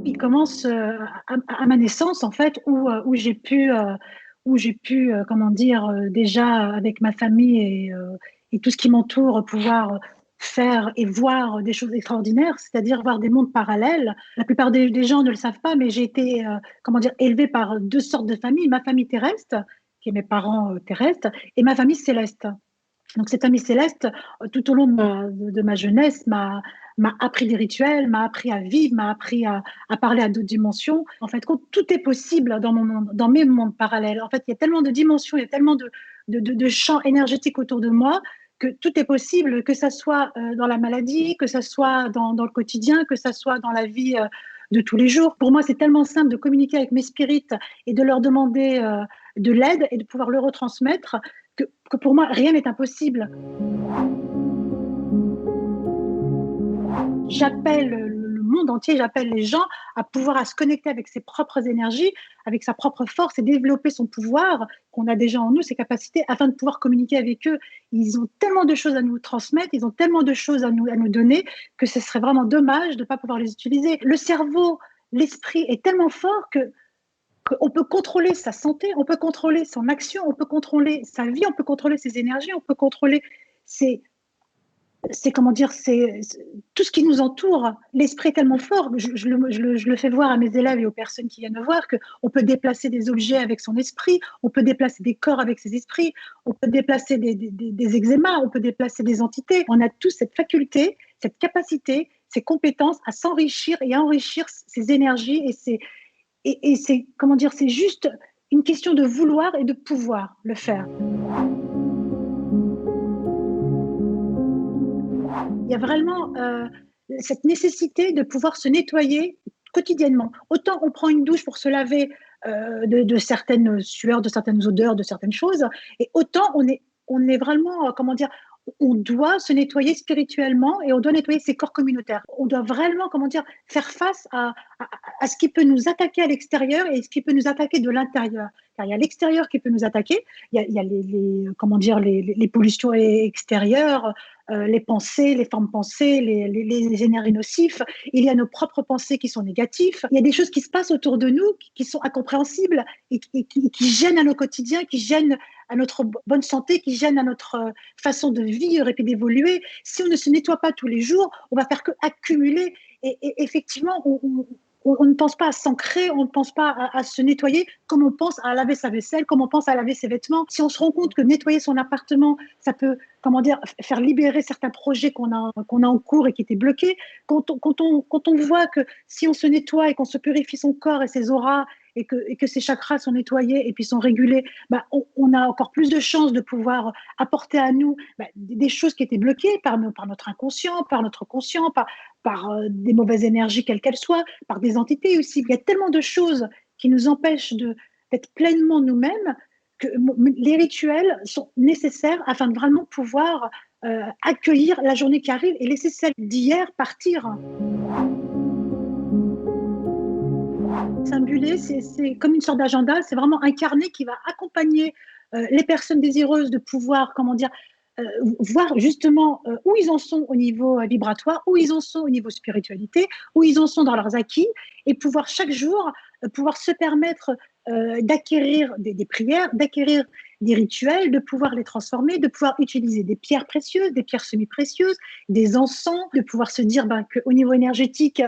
Il commence à ma naissance, en fait, où j'ai pu, comment dire, déjà avec ma famille et tout ce qui m'entoure, pouvoir faire et voir des choses extraordinaires, c'est-à-dire voir des mondes parallèles. La plupart des gens ne le savent pas, mais j'ai été, comment dire, élevée par deux sortes de familles. Ma famille terrestre, qui est mes parents terrestres, et ma famille céleste. Donc cette amie céleste, tout au long de ma jeunesse, m'a appris des rituels, m'a appris à vivre, m'a appris à parler à d'autres dimensions. En fait, tout est possible dans mon monde, dans mes mondes parallèles. En fait, il y a tellement de dimensions, il y a tellement de champs énergétiques autour de moi que tout est possible, que ça soit dans la maladie, que ça soit dans le quotidien, que ça soit dans la vie de tous les jours. Pour moi, c'est tellement simple de communiquer avec mes spirites et de leur demander de l'aide et de pouvoir le retransmettre que pour moi, rien n'est impossible. J'appelle le monde entier, j'appelle les gens à pouvoir à se connecter avec ses propres énergies, avec sa propre force et développer son pouvoir qu'on a déjà en nous, ses capacités, afin de pouvoir communiquer avec eux. Ils ont tellement de choses à nous transmettre, ils ont tellement de choses à nous donner que ce serait vraiment dommage de ne pas pouvoir les utiliser. Le cerveau, l'esprit est tellement fort qu'on peut contrôler sa santé, on peut contrôler son action, on peut contrôler sa vie, on peut contrôler ses énergies, on peut contrôler ses, comment dire, tout ce qui nous entoure. L'esprit est tellement fort, je le fais voir à mes élèves et aux personnes qui viennent me voir, qu'on peut déplacer des objets avec son esprit, on peut déplacer des corps avec ses esprits, on peut déplacer des eczémas, on peut déplacer des entités. On a tous cette faculté, cette capacité, ces compétences à s'enrichir et à enrichir ces énergies et c'est, comment dire, c'est juste une question de vouloir et de pouvoir le faire. Il y a vraiment cette nécessité de pouvoir se nettoyer quotidiennement. Autant on prend une douche pour se laver de certaines sueurs, de certaines odeurs, de certaines choses, et autant on est vraiment, comment dire, on doit se nettoyer spirituellement et on doit nettoyer ses corps communautaires. On doit vraiment, comment dire, faire face à ce qui peut nous attaquer à l'extérieur et ce qui peut nous attaquer de l'intérieur. Car il y a l'extérieur qui peut nous attaquer, il y a comment dire, les pollutions extérieures, les pensées, les formes pensées, les énergies nocifs. Il y a nos propres pensées qui sont négatives. Il y a des choses qui se passent autour de nous qui sont incompréhensibles et qui gênent à nos quotidiens, qui gênent à notre bonne santé, qui gênent à notre façon de vivre et puis d'évoluer. Si on ne se nettoie pas tous les jours, on va faire que accumuler. Et effectivement, on ne pense pas à s'ancrer, on ne pense pas à se nettoyer comme on pense à laver sa vaisselle, comme on pense à laver ses vêtements. Si on se rend compte que nettoyer son appartement, ça peut, comment dire, faire libérer certains projets qu'on a en cours et qui étaient bloqués, quand on voit que si on se nettoie et qu'on se purifie son corps et ses auras et que ses chakras sont nettoyés et puis sont régulés, bah, on a encore plus de chances de pouvoir apporter à nous des choses qui étaient bloquées par notre inconscient, par notre conscient, par des mauvaises énergies, quelles qu'elles soient, par des entités aussi. Il y a tellement de choses qui nous empêchent d'être pleinement nous-mêmes que les rituels sont nécessaires afin de vraiment pouvoir accueillir la journée qui arrive et laisser celle d'hier partir. Symbulé, c'est comme une sorte d'agenda, c'est vraiment un carnet qui va accompagner les personnes désireuses de pouvoir, comment dire, voir justement où ils en sont au niveau vibratoire, où ils en sont au niveau spiritualité, où ils en sont dans leurs acquis, et pouvoir chaque jour pouvoir se permettre d'acquérir des prières, d'acquérir des rituels, de pouvoir les transformer, de pouvoir utiliser des pierres précieuses, des pierres semi-précieuses, des encens, de pouvoir se dire qu'au niveau énergétique,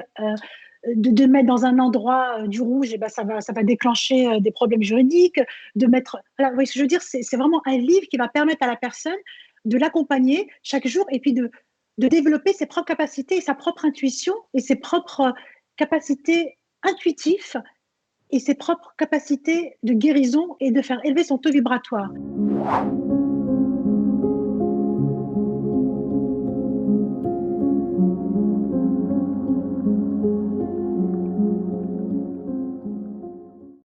de mettre dans un endroit du rouge, et ben ça va déclencher des problèmes juridiques, de mettre. Voilà, vous voyez ce que je veux dire, c'est vraiment un livre qui va permettre à la personne de l'accompagner chaque jour et puis de développer ses propres capacités, sa propre intuition et ses propres capacités intuitives et ses propres capacités de guérison et de faire élever son taux vibratoire.